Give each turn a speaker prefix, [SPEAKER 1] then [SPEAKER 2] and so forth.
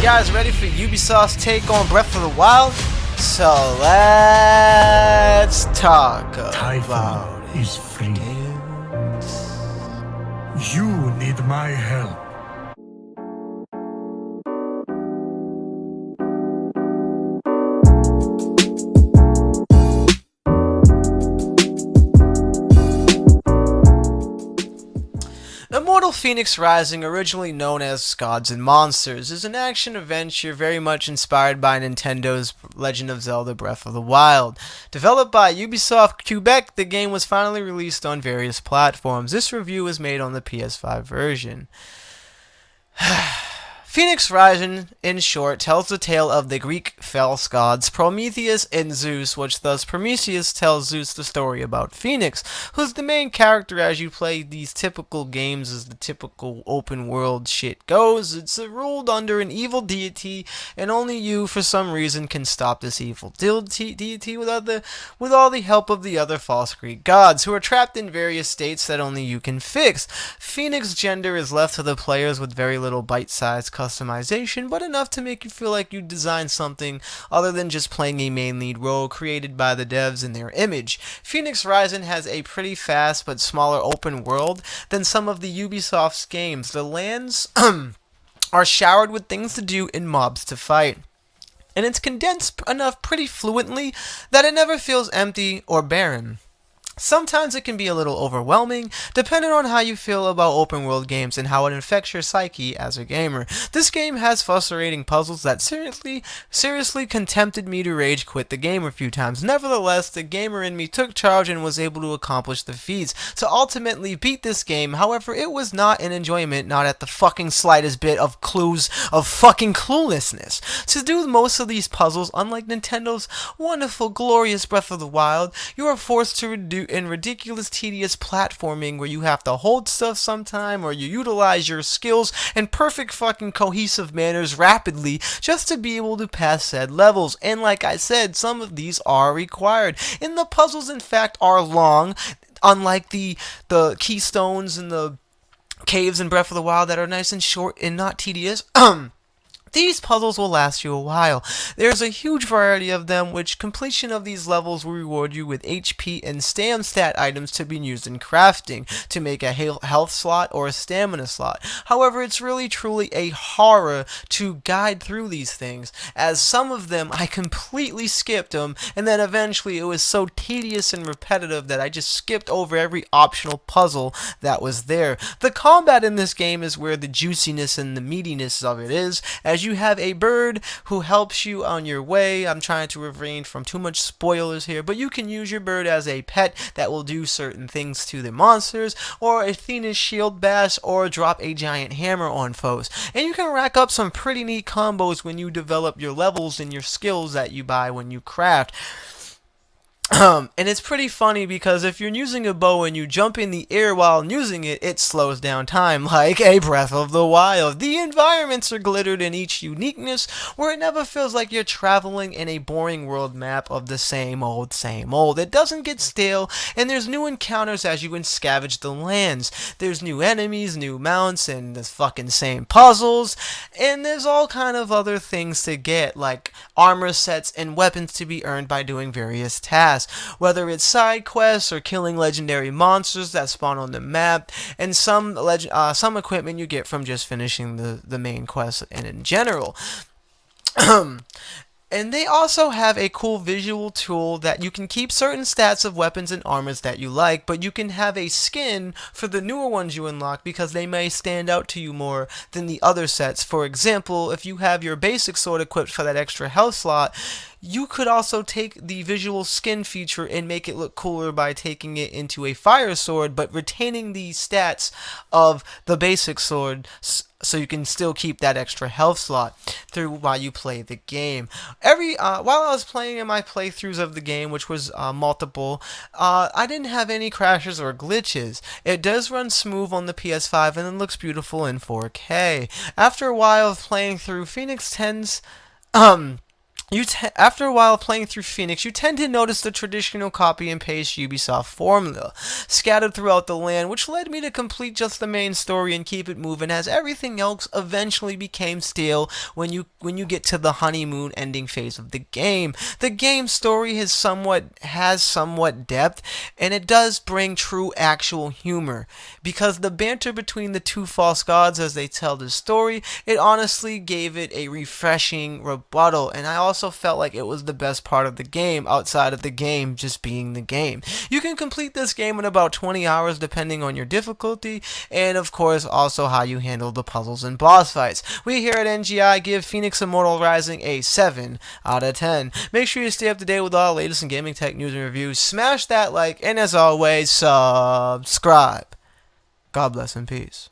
[SPEAKER 1] guys ready for Ubisoft's take on Breath of the Wild? So let's talk about
[SPEAKER 2] Typhon is free.
[SPEAKER 1] games.
[SPEAKER 2] You need my help.
[SPEAKER 1] Immortals Fenyx Rising, originally known as Gods and Monsters, is an action-adventure very much inspired by Nintendo's Legend of Zelda Breath of the Wild. Developed by Ubisoft Quebec, the game was finally released on various platforms. This review was made on the PS5 version. Fenyx Rising, in short, tells the tale of the Greek false gods Prometheus and Zeus, which thus Prometheus tells Zeus the story about Fenyx, who's the main character as you play these typical games as the typical open world shit goes. It's ruled under an evil deity, and only you, for some reason, can stop this evil deity with all the help of the other false Greek gods, who are trapped in various states that only you can fix. Fenyx gender is left to the players with very little bite-sized customization, but enough to make you feel like you designed something other than just playing a main lead role created by the devs in their image. Fenyx Rising has a pretty fast but smaller open world than some of the Ubisoft's games. The lands are showered with things to do and mobs to fight, and it's condensed enough pretty fluently that it never feels empty or barren. Sometimes it can be a little overwhelming, depending on how you feel about open world games and how it affects your psyche as a gamer. This game has frustrating puzzles that seriously tempted me to rage quit the game a few times. Nevertheless, the gamer in me took charge and was able to accomplish the feats to ultimately beat this game. However, it was not an enjoyment, not at the fucking slightest bit of clues of fucking cluelessness. To do most of these puzzles, unlike Nintendo's wonderful, glorious Breath of the Wild, you are forced to do in ridiculous tedious platforming where you have to hold stuff sometime or you utilize your skills in perfect fucking cohesive manners rapidly just to be able to pass said levels. And like I said, some of these are required. And the puzzles in fact are long, unlike the keystones and the caves in Breath of the Wild that are nice and short and not tedious. These puzzles will last you a while. There's a huge variety of them, which completion of these levels will reward you with HP and stat items to be used in crafting, to make a health slot or a stamina slot. However, it's really truly a horror to guide through these things, as some of them I completely skipped them, and then eventually it was so tedious and repetitive that I just skipped over every optional puzzle that was there. The combat in this game is where the juiciness and the meatiness of it is, as you have a bird who helps you on your way. I'm trying to refrain from too much spoilers here, but you can use your bird as a pet that will do certain things to the monsters, or Athena's shield bash, or drop a giant hammer on foes. And you can rack up some pretty neat combos when you develop your levels and your skills that you buy when you craft. And it's pretty funny because if you're using a bow and you jump in the air while using it, it slows down time like a Breath of the Wild. The environments are glittered in each uniqueness, where it never feels like you're traveling in a boring world map of the same old. It doesn't get stale, and there's new encounters as you scavenge the lands. There's new enemies, new mounts, and the fucking same puzzles, and there's all kind of other things to get, like armor sets and weapons to be earned by doing various tasks. Whether it's side quests or killing legendary monsters that spawn on the map, and some equipment you get from just finishing the main quest and in general. And they also have a cool visual tool that you can keep certain stats of weapons and armors that you like, but you can have a skin for the newer ones you unlock because they may stand out to you more than the other sets. For example, if you have your basic sword equipped for that extra health slot, you could also take the visual skin feature and make it look cooler by taking it into a fire sword, but retaining the stats of the basic sword, so you can still keep that extra health slot through while you play the game. While I was playing in my playthroughs of the game, which was multiple, I didn't have any crashes or glitches. It does run smooth on the PS5 and it looks beautiful in 4K. After a while of playing through, Fenyx tends After a while playing through Fenyx, you tend to notice the traditional copy and paste Ubisoft formula scattered throughout the land, which led me to complete just the main story and keep it moving, as everything else eventually became stale when you get to the honeymoon ending phase of the game. The game story has somewhat depth, and it does bring true actual humor, because the banter between the two false gods as they tell the story, it honestly gave it a refreshing rebuttal, and I also felt like it was the best part of the game outside of the game just being the game. You can complete this game in about 20 hours depending on your difficulty, and of course also how you handle the puzzles and boss fights. We here at NGI give Fenyx Immortal Rising a 7 out of 10. Make sure you stay up to date with all the latest in gaming tech news and reviews. Smash that like, and as always, subscribe. God bless and peace.